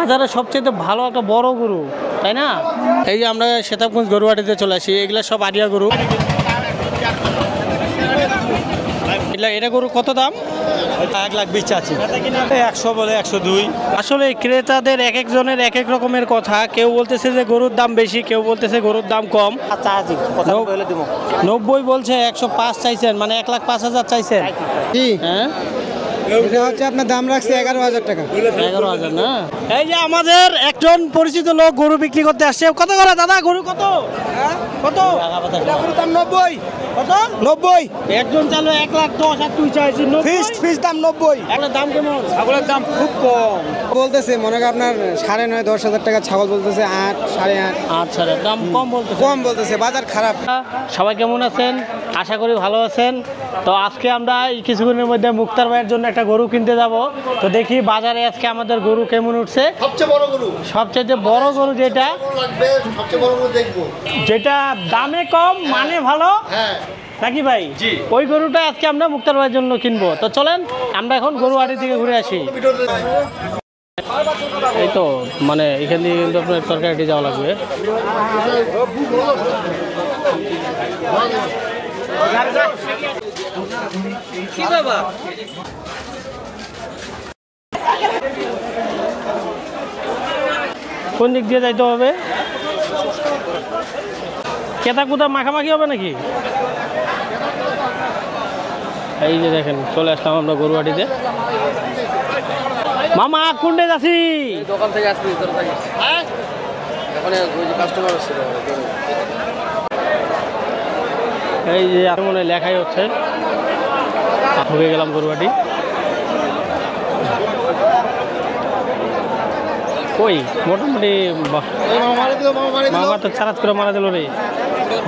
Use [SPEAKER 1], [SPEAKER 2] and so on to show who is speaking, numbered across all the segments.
[SPEAKER 1] বাজারে সবচেয়ে ভালো একটা বড় গরু, তাই না? এই যে আমরা সেতাবগঞ্জ গরুহাটিতে চলে আসি, এগুলা সব আড়িয়া গরু। এটা গরু কত দাম?
[SPEAKER 2] 1,20,000 আছে, 100 বলে 102।
[SPEAKER 1] আসলে ক্রেতাদের এক একজনের এক এক রকমের কথা। কেউ বলতেছে যে গরুর দাম বেশি, কেউ বলতেছে গরুর দাম কম। 90 বলছে, 105 চাইছেন, মানে 1,05,000 চাইছেন।
[SPEAKER 3] কি
[SPEAKER 1] হ্যাঁ,
[SPEAKER 3] এটা হচ্ছে আপনার দাম রাখছে 11,000 টাকা।
[SPEAKER 1] 11,000 না? এই যে আমাদের একজন পরিচিত লোক গরু বিক্রি করতে আসছে। কত করে দাদা গরু কত? কত?
[SPEAKER 3] গরুর দাম 90।
[SPEAKER 1] কত?
[SPEAKER 3] 90
[SPEAKER 1] একজন চালো 1,10,000 আর তুই চাইছিস 90।
[SPEAKER 3] ফিক্সড দাম 90।
[SPEAKER 1] এগুলোর দাম কেমন?
[SPEAKER 3] ছাগলের দাম খুব কম বলতেছে, মনে করেন আপনার 9,500 10,000 টাকা ছাগল বলতেছে, 8 8.5।
[SPEAKER 1] আচ্ছা, দাম কম বলতে
[SPEAKER 3] কম বলতেছে, বাজার খারাপ।
[SPEAKER 1] সবাই কেমন আছেন? আশা করি ভালো আছেন। তো আজকে আমরা এই কিছুক্ষণের মধ্যে মুক্তার ভাইয়ের জন্য একটা গরু কিনতে যাব। তো দেখি বাজারে আজকে আমাদের গরু কেমন উঠছে। সবচেয়ে বড় গরু যেটা, যেটা দামে কম মানে ভালো, নাকি ভাই? ওই গরুটা আজকে আমরা মুক্তার ভাইয়ের জন্য কিনবো। তো চলেন আমরা এখন গরুহাটি থেকে ঘুরে আসি। এই তো মানে এখান থেকে কিন্তু আপনার তরকারিটি যাওয়া লাগবে। কি বাবা, কোন দিক দিয়ে যাইতে হবে? কেতা কুতা মাখামাখি হবে নাকি? এই যে দেখেন চলে আসলাম আমরা গরুহাটিতে। মামা কোনটা যাচ্ছি?
[SPEAKER 4] দোকান থেকে আসবি তোর থেকে। হ্যাঁ এখন ওই যে কাস্টমার আসছে।
[SPEAKER 1] এই যে মনে হয় লেখাই হচ্ছে। ঢুকে গেলাম গরুহাটি। কই মোটামুটি মামা তো চারাত করে মারা দিল রে।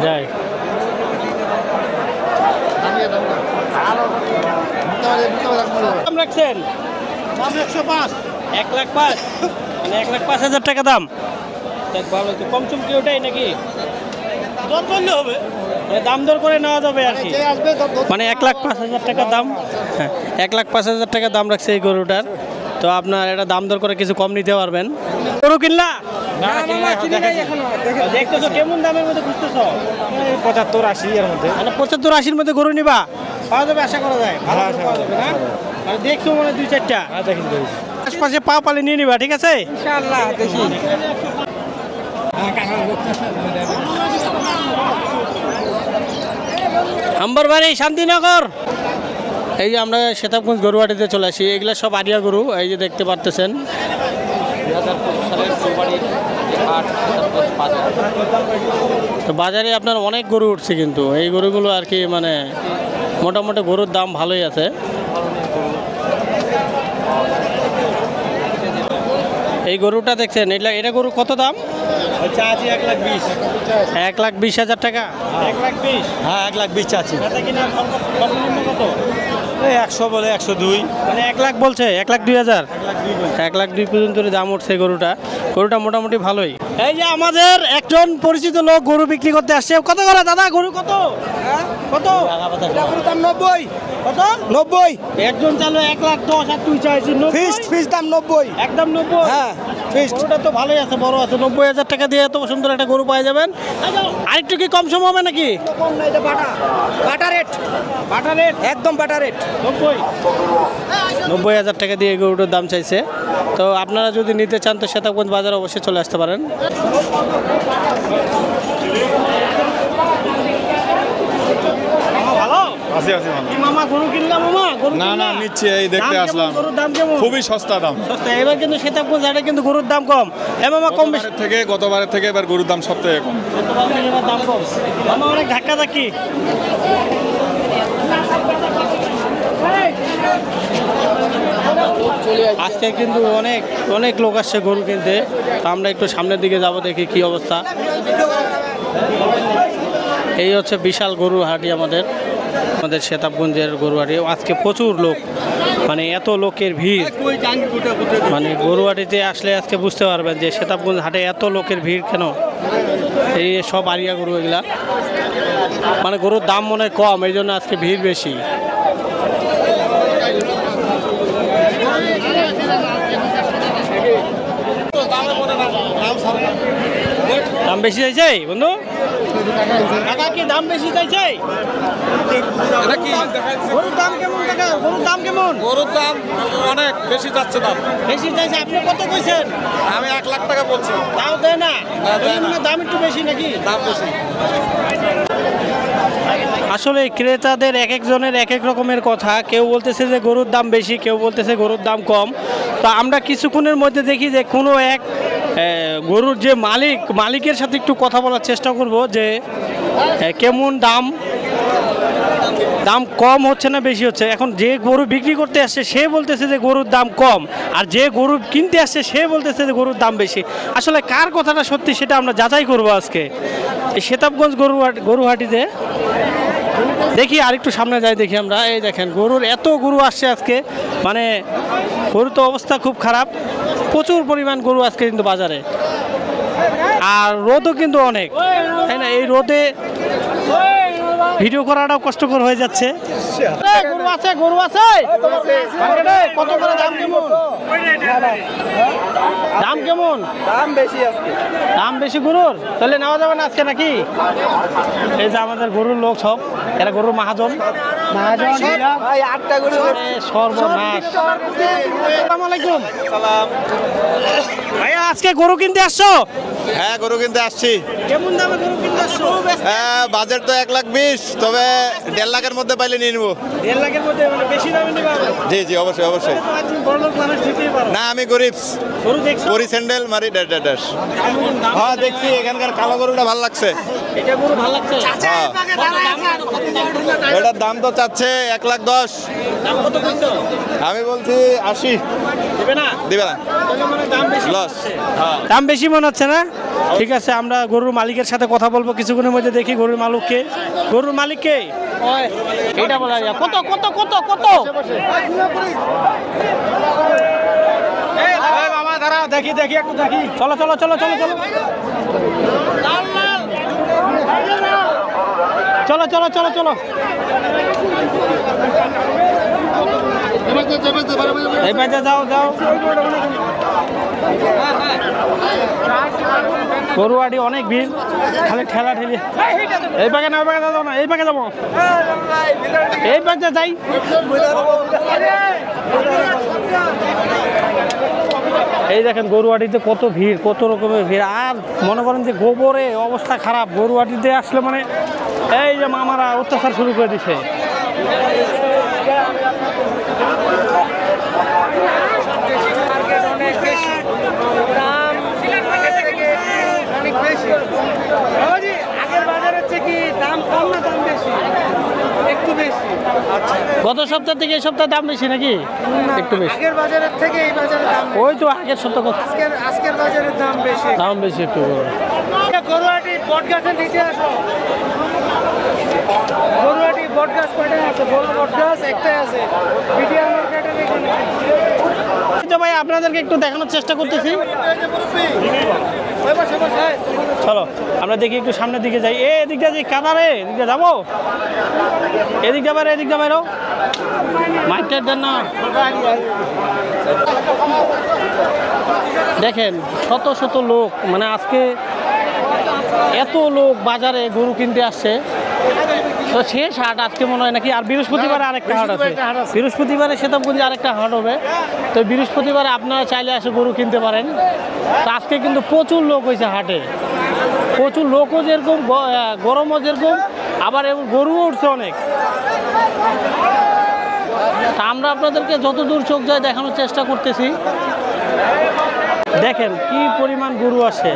[SPEAKER 1] যাই দাম রাখছেন?
[SPEAKER 3] দাম 105।
[SPEAKER 1] 1,05,000 মানে 1,05,000 টাকা দাম। দেখ ভালো তো কম চুম কি ওটাই নাকি? দর করলে হবে, দাম দর করে নেওয়া যাবে আর কি। মানে 1,05,000 টাকা দাম। হ্যাঁ, 1,05,000 টাকা দাম রাখছে এই গরুটার। তো আপনার এটা দাম দর করে কিছু কম নিতে পারবেন। গরু কিনলা? দেখতেছো কেমন দামের মধ্যে খুঁজতেছো?
[SPEAKER 3] 75-80 এর মধ্যে।
[SPEAKER 1] মানে 75-80-র মধ্যে গরু নিবা? পাওয়া যাবে, আশা করা যায়। ভালো করে পাওয়া যাবে না? আর দেখছো মনে হয় 2-4টা।
[SPEAKER 3] দেখেন
[SPEAKER 1] আশপাশে পা পালে নিয়ে নিবা, ঠিক আছে?
[SPEAKER 3] ইনশাআল্লাহ দেখি।
[SPEAKER 1] আম্বর বাড়ি শান্তিনগর। এই যে আমরা সেতাবগঞ্জ গরুহাটিতে চলে আসি, এগুলা সব আড়িয়া গরু। এই যে দেখতে পারতেছেন। তো বাজারে আপনার অনেক গরু উঠছে, কিন্তু এই গরুগুলো আর কি মানে মোটামুটি গরুর দাম ভালোই আছে। এই গরুটা দেখছেন, এটা গরু কত দাম?
[SPEAKER 3] 1,20,000।
[SPEAKER 1] 1,20,000 টাকা। 1,20,000?
[SPEAKER 3] হ্যাঁ 1,20,000 আছে।
[SPEAKER 1] কত?
[SPEAKER 3] 100 বলে 102।
[SPEAKER 1] মানে 1,00,000 বলছে, 1,02,000। 1,02,000 পর্যন্ত দাম উঠছে গরুটা। গরুটা মোটামুটি ভালোই। এই যে আমাদের একজন পরিচিত লোক গরু বিক্রি করতে আসছে। কত করে দাদা গরু কত? কত?
[SPEAKER 3] গরুর দাম 90।
[SPEAKER 1] কত?
[SPEAKER 3] 90।
[SPEAKER 1] একজন চালো 1,10,000 আর তুই চাইছিস 90।
[SPEAKER 3] ফিক্সড দাম 90।
[SPEAKER 1] একদম 90।
[SPEAKER 3] হ্যাঁ ফিক্সড।
[SPEAKER 1] গরুটা তো ভালোই আছে, বড় আছে। 90,000 টাকা দিয়ে এত সুন্দর একটা গরু পাওয়া যাবেন। আরেকটু কি কম সম হবে নাকি?
[SPEAKER 3] কম না, এটা বাটা রেট।
[SPEAKER 1] বাটা রেট?
[SPEAKER 3] একদম বাটা রেট।
[SPEAKER 1] 90,000 টাকা দিয়ে গরুটার দাম চাইছে। তো আপনারা যদি নিতে চান তো সেতাবগঞ্জ বাজারে অবশ্যই চলে আসতে পারেন।
[SPEAKER 5] খুবই সস্তা দাম।
[SPEAKER 1] এবার কিন্তু সেতাবগঞ্জ হাটে কিন্তু গরুর দাম কম। মামা কম বেশি
[SPEAKER 5] থেকে গতবারের থেকে এবার গরুর দাম সবথেকে কম।
[SPEAKER 1] এবার দাম কম। মামা অনেক ধাক্কা ধাক্কি। আজকে কিন্তু অনেক অনেক লোক আসছে গরু কিনতে। তো আমরা একটু সামনের দিকে যাব, দেখি কি অবস্থা। এই হচ্ছে বিশাল গরু হাটি আমাদের সেতাবগঞ্জের গরুহাটি। আজকে প্রচুর লোক, মানে এত লোকের ভিড়। মানে গরুহাটিতে আসলে আজকে বুঝতে পারবেন যে সেতাবগঞ্জ হাটে এত লোকের ভিড় কেন। এই সব আড়িয়া গরু এগুলা, মানে গরুর দাম মনে হয় কম, এই জন্য আজকে ভিড় বেশি। দাম বেশি চাইছে বন্ধু? কাকা কি দাম বেশি চাইছে?
[SPEAKER 5] এটা কি
[SPEAKER 1] গরুর দাম কেমন কাকা? গরুর দাম কেমন?
[SPEAKER 5] গরুর দাম অনেক বেশি যাচ্ছে দাম।
[SPEAKER 1] বেশি চাইছে। আপনি কত কইছেন?
[SPEAKER 5] আমি 1 লাখ টাকা বলছি।
[SPEAKER 1] তাও দেয় না?
[SPEAKER 5] না, দেয় না।
[SPEAKER 1] দাম একটু বেশি নাকি?
[SPEAKER 5] দাম বেশি।
[SPEAKER 1] আসলে ক্রেতাদের এক একজনের এক এক রকমের কথা। কেউ বলতেছে যে গরুর দাম বেশি, কেউ বলতেছে গরুর দাম কম। তো আমরা কিছুক্ষণের মধ্যে দেখি যে কোনো এক গরুর যে মালিকের সাথে একটু কথা বলার চেষ্টা করব যে কেমন দাম কম হচ্ছে না বেশি হচ্ছে। এখন যে গরু বিক্রি করতে আসছে সে বলতেছে যে গরুর দাম কম, আর যে গরু কিনতে আসছে সে বলতেছে যে গরুর দাম বেশি। আসলে কার কথাটা সত্যি সেটা আমরা যাচাই করব আজকে এই সেতাবগঞ্জ গরুহাটিতে। দেখি আরেকটু সামনে যাই, দেখি আমরা। এই দেখেন গরুর এত গরু আসছে আজকে, মানে গরু তো অবস্থা খুব খারাপ। প্রচুর পরিমাণ গরু আজকে কিন্তু বাজারে, আর রোদও কিন্তু অনেক, তাই না? এই রোদে ভিডিও করাটাও কষ্টকর হয়ে যাচ্ছে। গরু আছে, গরু আছে মার্কেটে? কত করে দাম কেমন? দাম কেমন?
[SPEAKER 3] দাম বেশি আজকে।
[SPEAKER 1] দাম বেশি গরুর? তাহলে নেওয়া যাবে না আজকে নাকি? এই যে আমাদের গরুর লোক সব, এরা গরুর মহাজন।
[SPEAKER 3] ভাই 8টা গরু।
[SPEAKER 1] সর্বনাশ। আসসালামু আলাইকুম। ভাইয়া আজকে গরু কিনতে আসছো?
[SPEAKER 6] হ্যাঁ, গরু কিনতে আসছি।
[SPEAKER 1] কেমন দামে গরু কিনতে আসছো?
[SPEAKER 6] হ্যাঁ, বাজেট তো 1,20,000, তবে 1.5 লাখের মধ্যে পাইলে নিয়ে নিবো।
[SPEAKER 1] 1.5 লাখের মধ্যে, মানে বেশি দামে নিবা?
[SPEAKER 6] জি জি, অবশ্যই অবশ্যই।
[SPEAKER 1] বড় লোক মানুষ দিতেই পারো
[SPEAKER 6] না, আমি গরিব,
[SPEAKER 1] গরু দেখছো?
[SPEAKER 6] পরি স্যান্ডেল মারি ড্যাশ ড্যাশ ড্যাশ।
[SPEAKER 1] কেমন দাম?
[SPEAKER 6] হ্যাঁ, দেখছি এখানকার কালো গরুটা ভালো লাগছে।
[SPEAKER 1] এটা গরু ভালো লাগছে?
[SPEAKER 6] হ্যাঁ, এটার দাম তো চাচ্ছে 1,10,000।
[SPEAKER 1] দাম কত কইছো?
[SPEAKER 6] আমি বলছি 80।
[SPEAKER 1] দিবে না?
[SPEAKER 6] দিবে না,
[SPEAKER 1] তাহলে মানে দাম বেশি
[SPEAKER 6] লস।
[SPEAKER 1] হচ্ছে। দাম বেশি মনে হচ্ছে না? ঠিক আছে, আমরা গরুর মালিকের সাথে কথা বলবো কিছুক্ষণের মধ্যে। দেখি গরুর মালিককে। গরুর মালিককে এইটা বলা যায়। কত কত কত কত?
[SPEAKER 3] মামা দাঁড়া, দেখি একটু দেখি।
[SPEAKER 1] চলো চলো চলো চলো চলো চলো চলো চলো চলো। এই পাশে যাও যাও। গরুয়াটি অনেক ভিড়, খালি ঠেলা ঠেলি। এই পাকে না, ওই পাকে যাবো না, এই পাকে যাবো, এই পাকে যাই। এই দেখেন গরুয়াটিতে কত ভিড়, কত রকমের ভিড়। আর মনে করেন যে গোবরে অবস্থা খারাপ। গরুয়াটিতে আসলে মানে এই যে মামারা অত্যাচার শুরু করে দিছে। গত সপ্তাহ থেকে এই সপ্তাহে দাম বেশি নাকি? একটু বেশি।
[SPEAKER 3] আগের বাজারের থেকে এই বাজারে দাম
[SPEAKER 1] ওই তো আগের সপ্তাহ
[SPEAKER 3] আজকের বাজারের দাম বেশি।
[SPEAKER 1] দাম বেশি একটু।
[SPEAKER 3] গরুয়াটি বটগাছের নিচে আসো। গরুয়াটি বটগাছ কয়টা আছে? বড় বটগাছ একটাই আছে। বিডিআর মার্কেটের এখানে।
[SPEAKER 1] তো ভাই আপনাদেরকে একটু দেখানোর চেষ্টা করতেছি। চলো আমরা দেখি একটু সামনের দিকে যাই। এদিকটা যে কাদারে, এদিকটা যাবো, এদিক যাবার, এদিক যাবারও মাইকটার দেন না। দেখেন শত শত লোক, মানে আজকে এত লোক বাজারে গরু কিনতে আসছে। তো শেষ হাট আজকে মনে হয় নাকি? আর বৃহস্পতিবারে আরেকটা হাট আছে। বৃহস্পতিবারে সেতাবগঞ্জে আরেকটা হাট হবে। তো বৃহস্পতিবারে আপনারা চাইলে এসে গরু কিনতে পারেন। তো আজকে কিন্তু প্রচুর লোক হয়েছে হাটে, প্রচুর লোকও যেরকম, গরমও যেরকম, আবার গরুও উঠছে অনেক। তা আমরা আপনাদেরকে যতদূর চোখ যায় দেখানোর চেষ্টা করতেছি। দেখেন কি পরিমাণ গরু আসে,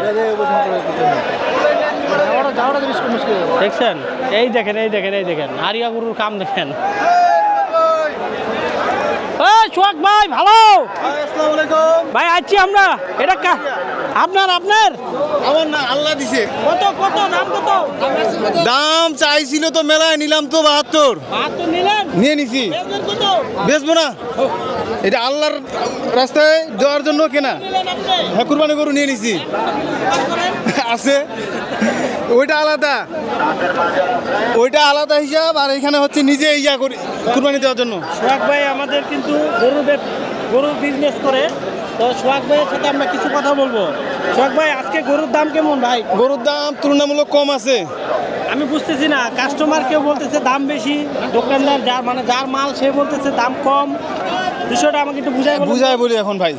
[SPEAKER 1] দেখছেন? এই দেখেন এই দেখেন এই দেখেন হারিয়া গরুর কাম দেখেন। সোহাগ ভাই ভালো? ভাই আছি আমরা। এটা আপনার আপনার
[SPEAKER 6] আমার না, আল্লাহ দিছে।
[SPEAKER 1] কত কত দাম? কত
[SPEAKER 6] দাম চাইছিল তো মেলায়, নিলাম তো 72।
[SPEAKER 1] তো নিলেন?
[SPEAKER 6] নিয়ে নিছি।
[SPEAKER 1] কত
[SPEAKER 6] বেচবো না, এটা আল্লাহর রাস্তায় দেওয়ার জন্য কেনা।
[SPEAKER 1] নিলেন আপনি?
[SPEAKER 6] হ্যাঁ, কুরবানি গরু নিয়ে নিছি। আছে ওইটা আলাদা, ওইটা আলাদা হিসাব। আর এখানে হচ্ছে নিজে ইয়া করি কুরবানি দেওয়ার জন্য।
[SPEAKER 1] সোহাগ ভাই আমাদের কিন্তু গরু বিজনেস করে। তো সোহাগ ভাইয়ের সাথে আমরা কিছু কথা বলবো। সোহাগ ভাই আজকে গরুর দাম কেমন ভাই?
[SPEAKER 6] গরুর দাম তুলনামূলক কম আছে।
[SPEAKER 1] আমি বুঝতেছি না, কাস্টমার কেউ বলতেছে দাম বেশি, দোকানদার যার মাল সে বলতেছে দাম কম। বিষয়টা আমাকে একটু
[SPEAKER 6] বুঝাই বলি এখন ভাই,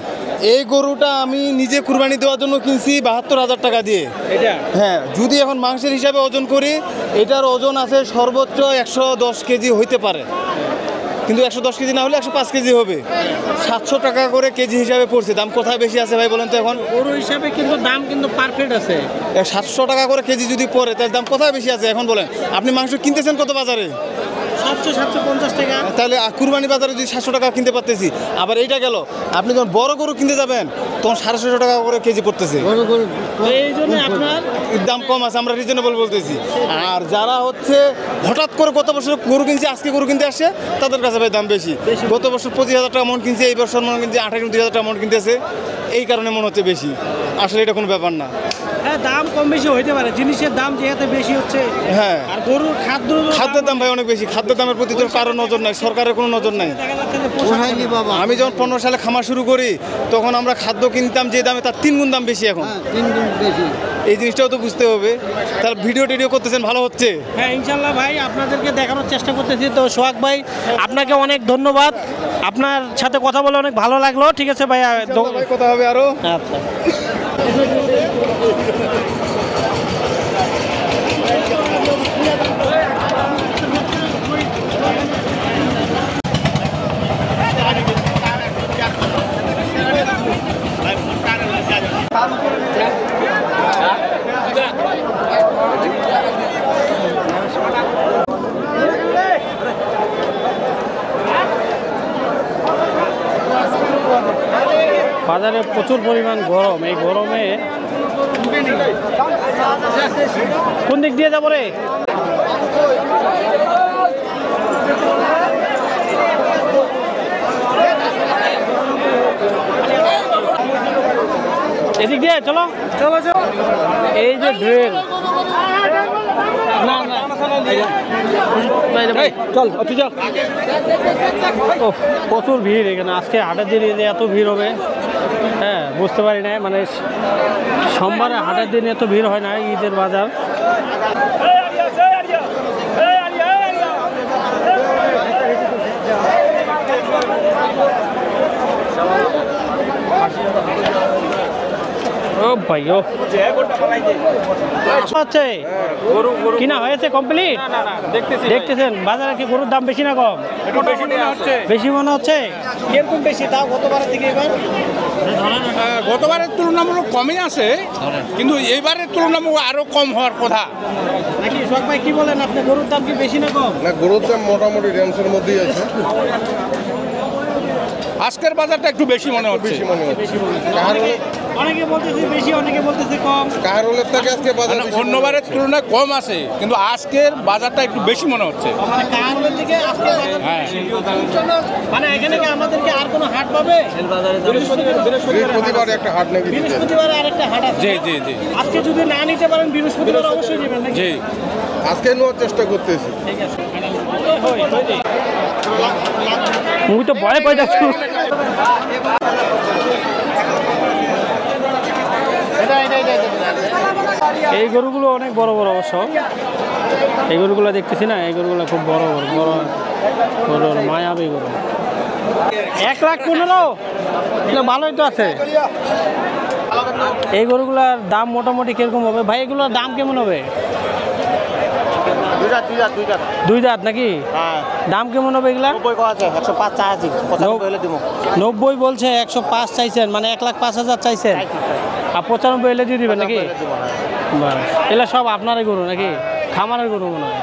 [SPEAKER 6] এই গরুটা আমি নিজে কুরবানি দেওয়ার জন্য কিনছি 72,000 টাকা দিয়ে।
[SPEAKER 1] এটা
[SPEAKER 6] হ্যাঁ, যদি এখন মাংসের হিসাবে ওজন করি, এটার ওজন আছে সর্বোচ্চ 110 কেজি হইতে পারে, কিন্তু 110 কেজি না হলে 105 কেজি হবে। 700 টাকা করে কেজি হিসাবে পড়ছে। দাম কোথায় বেশি আছে ভাই বলেন তো? এখন
[SPEAKER 1] গরু হিসাবে কিন্তু দাম কিন্তু পারফেক্ট আছে।
[SPEAKER 6] 700 টাকা করে কেজি যদি পড়ে তাহলে দাম কোথায় বেশি আছে এখন বলেন? আপনি মাংস কিনতেছেন কত বাজারে?
[SPEAKER 1] 750 টাকা।
[SPEAKER 6] তাহলে কুরবানি বাজারে যদি 700 টাকা কিনতে পারতেছি, আবার এইটা গেল আপনি যখন বড় গরু কিনতে যাবেন তখন 650 টাকা করে কেজি পড়তেছে।
[SPEAKER 1] এই জন্য আপনার
[SPEAKER 6] দাম কম আছে, আমরা রিজনেবল বলতেছি। আর যারা হচ্ছে হঠাৎ করে গত বছর গরু কিনছে, আজকে গরু কিনতে আসে, তাদের কাছে ভাই দাম বেশি। গত বছর 25,000 টাকা মন কিনছে, এই বছর মন কিনছে 28-29,000 টাকা মন কিনতেছে, এই কারণে মনে হচ্ছে বেশি। আসলে এটা কোনো ব্যাপার না।
[SPEAKER 1] হ্যাঁ, দাম কম বেশি হইতে পারে, জিনিসের দাম যেহেতু বেশি হচ্ছে।
[SPEAKER 6] হ্যাঁ,
[SPEAKER 1] আর গরুর
[SPEAKER 6] খাদ্যের দাম ভাই অনেক বেশি। খাদ্যের দামের প্রতি তো কারো নজর নাই, সরকারের কোনো নজর নাই। আমি যখন 15 সালে খামার শুরু করি তখন আমরা খাদ্য কিনতাম যে দামে, তার 3 গুণ দাম বেশি এখন। এই জিনিসটাও তো বুঝতে হবে। তার ভিডিও টিডিও করতেছেন, ভালো হচ্ছে।
[SPEAKER 1] হ্যাঁ, ইনশাল্লাহ ভাই আপনাদেরকে দেখানোর চেষ্টা করতেছি। তো সোহাগ ভাই আপনাকে অনেক ধন্যবাদ, আপনার সাথে কথা বলে অনেক ভালো লাগলো। ঠিক আছে ভাই,
[SPEAKER 6] কথা হবে আরো।
[SPEAKER 1] আচ্ছা। বাজারে প্রচুর পরিমাণ গরম। এই গরমে কোন দিক দিয়ে যাবো রে? এদিক দিয়ে চলো চলো চলো। এই যে ড্রেল, না না চল তুই চল। ও প্রচুর ভিড় এখানে। আজকে হাটের দিনে এত ভিড় হবে, হ্যাঁ বুঝতে পারি না। মানে সোমবারে হাটের দিনে এত ভিড় হয় না, ঈদের বাজার। ও ভাই ও হচ্ছে কিনা হয়েছে কমপ্লিট? দেখতেছেন বাজারে কি গরুর দাম বেশি না কম? বেশি মনে হচ্ছে। কিরকম বেশি তাও গতবারের থেকে এবার?
[SPEAKER 5] গতবারের তুলনামূলক কমই আছে, কিন্তু এইবারের তুলনামূলক আরো কম হওয়ার কথা
[SPEAKER 1] নাকি? সোহাগ ভাই কি বলেন আপনি, গরুর দাম কি বেশি না কম?
[SPEAKER 7] না, গরুর দাম মোটামুটি রেঞ্জের মধ্যেই আছে।
[SPEAKER 5] আজকের বাজারটা একটু বেশি মনে হচ্ছে।
[SPEAKER 1] অনেকে বলতেছে বেশি, অনেকে বলতেছে কম।
[SPEAKER 7] কাহারোলের থেকে আজকে বাজার বেশি মনে
[SPEAKER 5] অন্যবারের তুলনায় কম আছে, কিন্তু আজকের বাজারটা একটু বেশি মনে হচ্ছে।
[SPEAKER 1] মানে কাহারোলের থেকে আজকে বাজার
[SPEAKER 5] হ্যাঁ।
[SPEAKER 1] বেশি। মানে এখানে কি আমাদেরকে আর কোনো হাট পাবে?
[SPEAKER 7] বৃহস্পতিবার একটা হাট নাকি?
[SPEAKER 1] বৃহস্পতিবার আরেকটা হাট আছে।
[SPEAKER 5] জি জি জি
[SPEAKER 1] আজকে যদি না নিতে পারেন বৃহস্পতিবার অবশ্যই নেবেন নাকি?
[SPEAKER 5] জি।
[SPEAKER 7] আজকে নেওয়ার চেষ্টা করতেছি।
[SPEAKER 1] ঠিক আছে। মুই তো ভয় পাই যাচ্ছি। এই গরুগুলো অনেক বড় বড় অবশ্য। এই গরুগুলো দেখতেছি না, এই গরুগুলো খুব বড় বড় বড় বড় মায়াবী গরু। 1,15,000 ভালোই তো আছে। এই গরুগুলার দাম মোটামুটি কিরকম হবে ভাই? এগুলোর দাম কেমন হবে? দুই দাঁত নাকি? দাম কেমন হবে এগুলা? 90 বলছে, 105 চাইছেন, মানে 1,05,000 চাইছেন। আর 95 এলে দিয়ে দিবেন নাকি? এগুলা সব আপনারই গরু নাকি? খামারের গরু মনে হয়।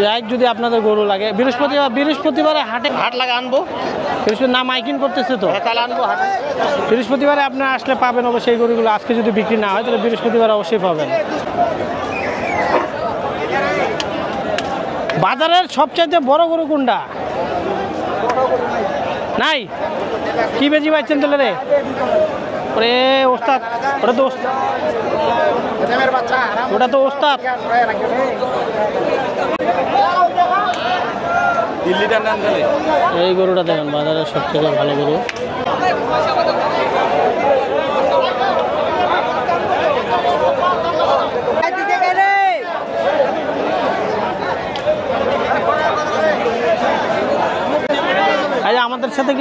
[SPEAKER 1] যাই যদি আপনাদের গরু লাগে বৃহস্পতিবারে হাট লাগে আনবো। বৃহস্পতি না মাইকিং করতেছে তো, তাহলে আনবো হাটে। বৃহস্পতিবারে আপনার আসলে পাবেন অবশ্যই এই গরুগুলো। আজকে যদি বিক্রি না হয় তাহলে বৃহস্পতিবারে অবশ্যই পাবেন। বাজারের সবচেয়ে বড় গরু কোনটা? নাই কি বেশি পাইছেন তাহলে রে? ওরে ওস্তাদ, ওটা তো ওস্তাদ। এই গরুটা দেখেন বাজারের সবচেয়ে ভালো গরু।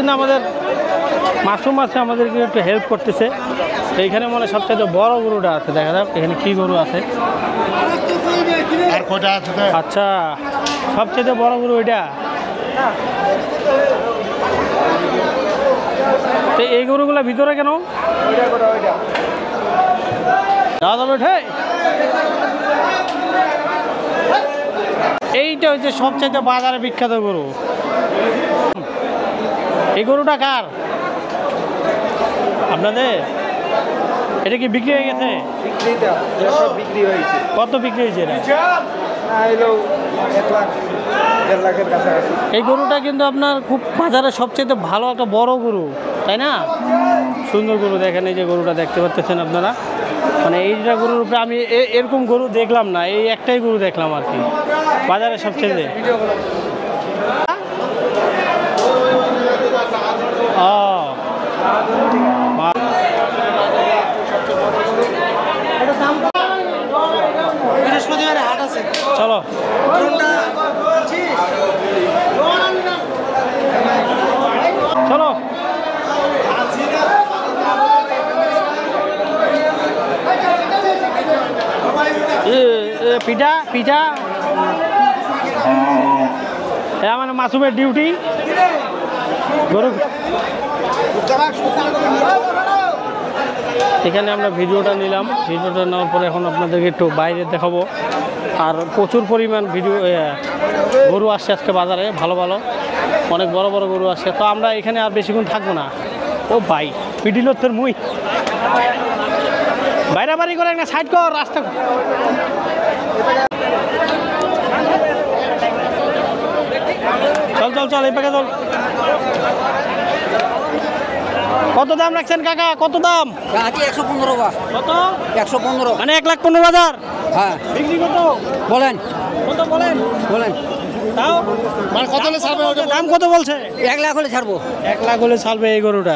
[SPEAKER 1] কিন্তু আমাদের মাসুম আছে, আমাদেরকে একটু হেল্প করতেছে। এইখানে মনে হয় সবচেয়ে বড় গরুটা আছে, দেখা যাক এখানে কি গরু আছে। আচ্ছা, সবচেয়ে বড় গরু ওইটা। তো এই গরুগুলা ভিতরে কেন যাওয়া যাবে? ঠিক, এইটা হচ্ছে সবচেয়ে বাজারে বিখ্যাত গরু। এই গরুটা কার? আপনাদের? এটা কি বিক্রি হয়ে গেছে?
[SPEAKER 3] বিক্রি হয়েছে।
[SPEAKER 1] কত বিক্রি হয়েছে এটা?
[SPEAKER 3] 1 লাখ 1.5 লাখের কাছাকাছি।
[SPEAKER 1] এই গরুটা কিন্তু আপনার খুব বাজারে সবচেয়ে ভালো একটা বড় গরু, তাই না? সুন্দর গরু। দেখেন এই যে গরুটা দেখতে পাচ্ছেন আপনারা, মানে এইটা গরুর উপরে আমি এরকম গরু দেখলাম না, এই একটাই গরু দেখলাম আর কি বাজারে সবচেয়ে।
[SPEAKER 3] বৃহস্পতিবারে হাট আছে।
[SPEAKER 1] চলো চলো। পিঠা পিঠা মানে মাসুমের ডিউটি গরু। এখানে আমরা ভিডিওটা নিলাম, ভিডিওটা নেওয়ার পরে এখন আপনাদেরকে একটু বাইরে দেখাবো। আর প্রচুর পরিমাণ গরু আসছে আজকে বাজারে, ভালো ভালো অনেক বড় বড় গরু আসছে। তো আমরা এখানে আর বেশিক্ষণ থাকবো না। ও ভাই পিডিল তোর মুই বাইরে বাড়ি করে একটা সাইড কর রাস্তা। চল চল চল, এই পাকে চল। কত দাম রাখছেন কাকা? কত দাম?
[SPEAKER 3] 115 বা
[SPEAKER 1] কত?
[SPEAKER 3] 115
[SPEAKER 1] মানে 1,15,000।
[SPEAKER 3] হ্যাঁ,
[SPEAKER 1] বিক্রি কত
[SPEAKER 3] বলেন
[SPEAKER 1] কত বলেন
[SPEAKER 3] বলেন।
[SPEAKER 1] তাও
[SPEAKER 6] মানে কত হলে ছাড়বে?
[SPEAKER 1] দাম কত বলছে?
[SPEAKER 3] 1 লাখ হলে ছাড়বো।
[SPEAKER 1] 1 লাখ হলে ছাড়বে এই গরুটা।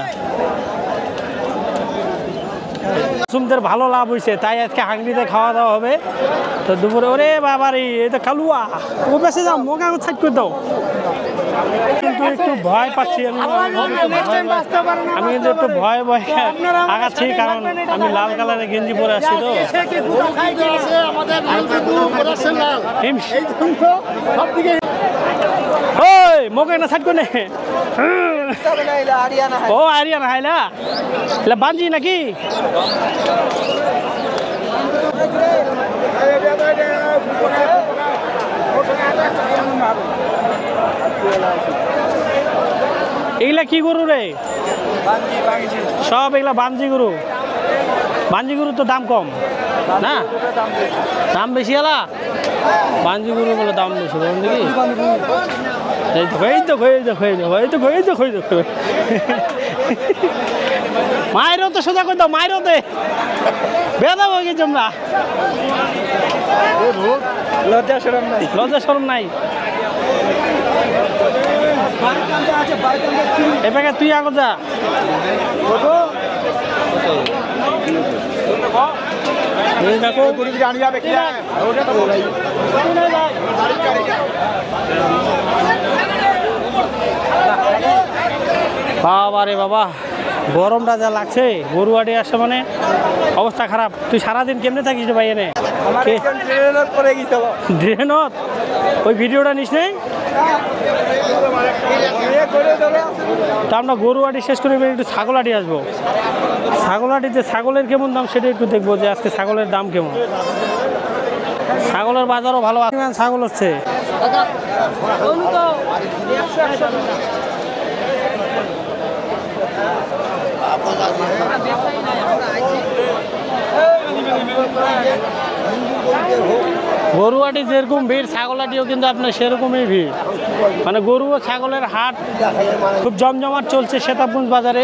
[SPEAKER 1] মাসুমদের ভালো লাভ হয়েছে, তাই আজকে হাঙ্গিতে খাওয়া দাওয়া হবে। তো দুপুরে ওরে বাবারে এটা কালুয়া ও বেসে যাও, মোকা সাইড করে দাও। কিন্তু একটু ভয় পাচ্ছি আমি কিন্তু একটু ভয় ভয় আগাচ্ছি, কারণ আমি লাল কালারের গেঞ্জি পরে আসছি। তো ওই মোকে না সাইড করে ও আরিয়ানা হাইলা এলা বাঞ্জি নাকি? এগুলা কি গরু রে? সব এগুলা বাঞ্জি গরু। বাঞ্জি গরু তো দাম কম না, দাম বেশি এলা বাঞ্জি গরু বলে দাম বেশি। বলুন দেখি, মায়েরও তো সোজা করে দাও, মায়েরও দে বেদা হয়ে গেছি আমরা। লজ্জা শরম নাই। এবার তুই আগত যা। বাবা রে বাবা, গরমটা যা লাগছে, গরু হাটে আসছে মানে অবস্থা খারাপ। তুই সারাদিন কেমনে থাকিস রে ভাই? এনে ড্রেনত ওই ভিডিওটা নিস নেই তো? আমরা গরু হাটি শেষ করে একটু ছাগল হাটি আসবো। ছাগল হাটিতে ছাগলের কেমন দাম সেটা একটু দেখবো, যে আজকে ছাগলের দাম কেমন। ছাগলের বাজারও ভালো ছাগল হচ্ছে। গরুহাটি যেরকম ভিড়, ছাগলহাটিও কিন্তু আপনার সেরকমই ভিড়। মানে গরু ও ছাগলের হাট খুব জমজমাট চলছে সেতাবগঞ্জ বাজারে।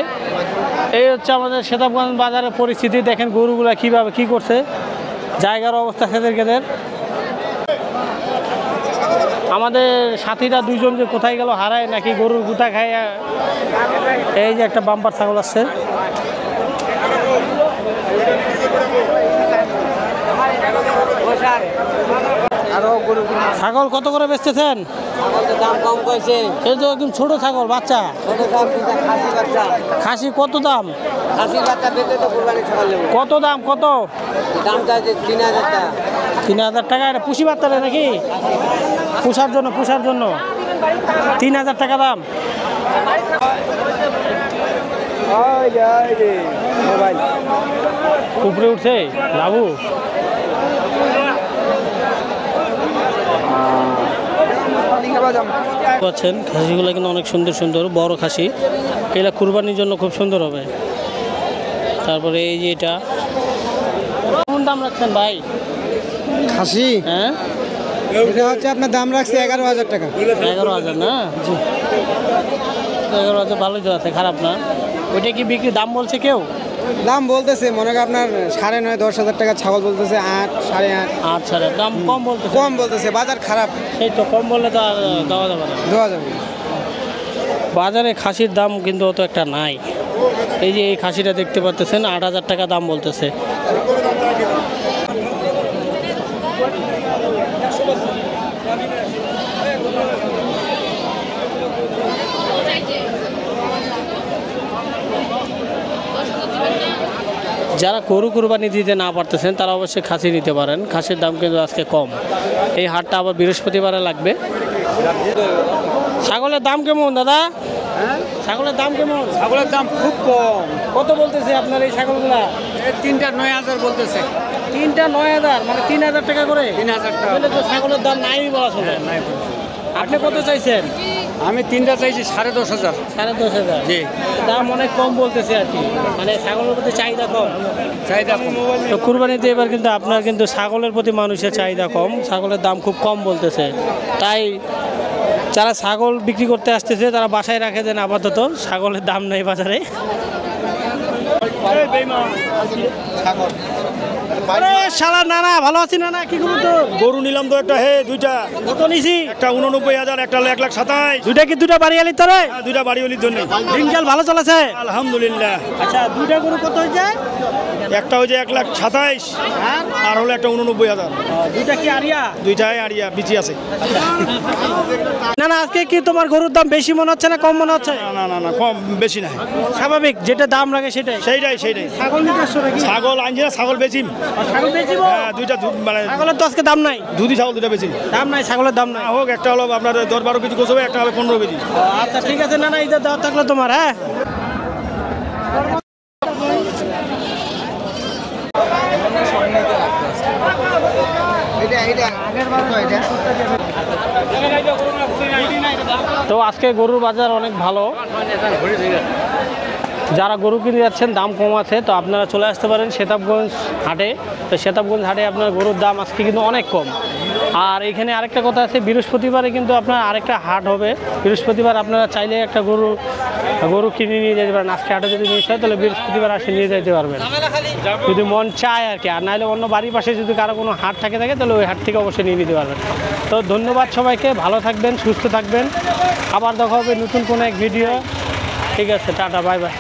[SPEAKER 1] এই হচ্ছে আমাদের সেতাবগঞ্জ বাজারের পরিস্থিতি। দেখেন গরুগুলা কীভাবে কী করছে, জায়গার অবস্থা সেদের। আমাদের সাথীরা দুইজন যে কোথায় গেল, হারায় নাকি গরুর গুতা খায়। এই যে একটা বাম্পার ছাগল আসছে।
[SPEAKER 3] আরো গরু
[SPEAKER 1] ছাগল কত করে বেচতেছেন?
[SPEAKER 3] দাম কম করেছে।
[SPEAKER 1] এই তো একদম ছোট ছাগল, বাচ্চা
[SPEAKER 3] ছোট দাম খাসি বাচ্চা,
[SPEAKER 1] খাসি কত দাম?
[SPEAKER 3] খাসি বাচ্চা বেঁচে তো কোরবানি ছাগল নেবো।
[SPEAKER 1] কত দাম কত?
[SPEAKER 3] দাম চাইছে 3000 টাকা।
[SPEAKER 1] 3000 টাকা? এটা পুষি বাচ্চারে নাকি? পুষার জন্য 3000 টাকা দাম। উপরে উঠছে লাবু। পাচ্ছেন খাসিগুলো কিন্তু অনেক সুন্দর সুন্দর বড় খাসি, এগুলা কুরবানির জন্য খুব সুন্দর হবে। তারপরে এই যে এটা কেমন দাম রাখছেন ভাই?
[SPEAKER 3] খাসি
[SPEAKER 1] হ্যাঁ,
[SPEAKER 3] এটা হচ্ছে আপনার দাম রাখছে 11,000 টাকা।
[SPEAKER 1] 11,000 না? জি, 11,000 ভালোই তো আছে, খারাপ না। ওইটা কি বিক্রি দাম বলছে কেউ?
[SPEAKER 3] দাম বলতেছে মনে করেন আপনার 9.5 10,000 টাকা ছাগল বলতেছে, 8 8.5
[SPEAKER 1] আচ্ছা, দাম কম বলতে
[SPEAKER 3] কম বলতেছে। বাজার খারাপ,
[SPEAKER 1] সেই তো কম বললে তো আর দেওয়া যাবে না।
[SPEAKER 3] দেওয়া যাবে।
[SPEAKER 1] বাজারে খাসির দাম কিন্তু অত একটা নাই। এই যে এই খাসিটা দেখতে পাচ্ছেন 8,000 টাকা দাম বলতেছে। যারা গরু কুরবানি দিতে না পারতেছেন তারা অবশ্যই খাসি নিতে পারেন। খাসির দাম কিন্তু আজকে কম। এই হাটটা আবার বৃহস্পতিবারে লাগবে। ছাগলের দাম কেমন দাদা? ছাগলের দাম কেমন?
[SPEAKER 2] ছাগলের দাম খুব কম।
[SPEAKER 1] কত বলতেছে আপনার এই ছাগলগুলা?
[SPEAKER 2] এই 3টা 9,000 বলতেছে।
[SPEAKER 1] 3টা 9,000, মানে 3,000 টাকা করে?
[SPEAKER 2] 3,000 টাকা।
[SPEAKER 1] তাহলে তো ছাগলের দাম নাই বলা শুনে। আপনি কত চাইছেন?
[SPEAKER 2] আমি 3টা চাইছি 10,500।
[SPEAKER 1] 10,500?
[SPEAKER 2] জি।
[SPEAKER 1] দাম অনেক কম বলতেছে আর কি, মানে ছাগলের প্রতি চাহিদা কম।
[SPEAKER 2] চাহিদা কম।
[SPEAKER 1] তো কুরবানিতে এবার কিন্তু আপনার কিন্তু ছাগলের প্রতি মানুষের চাহিদা কম, ছাগলের দাম খুব কম বলতেছে। তাই যারা ছাগল বিক্রি করতে আসতেছে তারা বাসায় রাখে দেন আপাতত, ছাগলের দাম নেই বাজারে। আরে শালা নানা, ভালো আছি নানা, কি খবর তোর?
[SPEAKER 2] গরু নিলাম তো একটা, হে 2টা।
[SPEAKER 1] কত নিছি?
[SPEAKER 2] একটা 89,000, একটা 1,27,000।
[SPEAKER 1] দুইটা কি দুটা বাড়ি আলি তোরে?
[SPEAKER 2] 2টা বাড়িওয়ালির জন্য।
[SPEAKER 1] দিনকাল ভালো চলেছে
[SPEAKER 2] আলহামদুলিল্লাহ।
[SPEAKER 1] আচ্ছা, দুইটা গরু কত হয়েছে?
[SPEAKER 2] একটা হচ্ছে 1,27,000
[SPEAKER 1] আর
[SPEAKER 2] আর হলো একটা 89,000।
[SPEAKER 1] দুইটা কি আরিয়া?
[SPEAKER 2] 2টাই আরিয়া বিচি আছে।
[SPEAKER 1] না না, আজকে কি তোমার গরুর দাম বেশি মনে হচ্ছে না কম মনে হচ্ছে?
[SPEAKER 2] না না না, কম বেশি না,
[SPEAKER 1] স্বাভাবিক, যেটা দাম লাগে সেটাই।
[SPEAKER 2] সেইটাই।
[SPEAKER 1] ছাগল নিতে আসছো নাকি?
[SPEAKER 2] ছাগল আনছি না, ছাগল বেচিম।
[SPEAKER 1] ছাগল বেচিব?
[SPEAKER 2] হ্যাঁ, 2টা মানে
[SPEAKER 1] ছাগলের তো আজকে দাম নাই।
[SPEAKER 2] দুধি ছাগল 2টা বেচিম।
[SPEAKER 1] দাম নাই, ছাগলের দাম নাই।
[SPEAKER 2] হোক, একটা হলো আপনার 10-12 কেজি গোছ হবে, একটা হবে 15 কেজি।
[SPEAKER 1] আচ্ছা ঠিক আছে, না না, এই দাও থাকলো তোমার। হ্যাঁ, তো আজকে গরুর বাজার অনেক ভালো। যারা গরু কিনে যাচ্ছেন দাম কম আছে, তো আপনারা চলে আসতে পারেন শেতাবগঞ্জ হাটে। তো শেতাবগঞ্জ হাটে আপনার গরুর দাম আজকে কিন্তু অনেক কম। আর এখানে আরেকটা কথা আছে, বৃহস্পতিবারে কিন্তু আপনার আরেকটা হাট হবে। বৃহস্পতিবার আপনারা চাইলে একটা গরু কিনে নিয়ে যেতে পারেন। আজকে হাটে যদি মিস হয় তাহলে বৃহস্পতিবার আসে নিয়ে যেতে পারবেন, যদি মন চায় আর কি। আর নাহলে অন্য বাড়ির পাশে যদি কারো কোনো হাট থাকে তাহলে ওই হাট থেকে অবশ্যই নিয়ে নিতে পারবেন। তো ধন্যবাদ সবাইকে, ভালো থাকবেন, সুস্থ থাকবেন। আবার দেখা হবে নতুন কোনো এক ভিডিও। ঠিক আছে, টাটা, বাই বাই।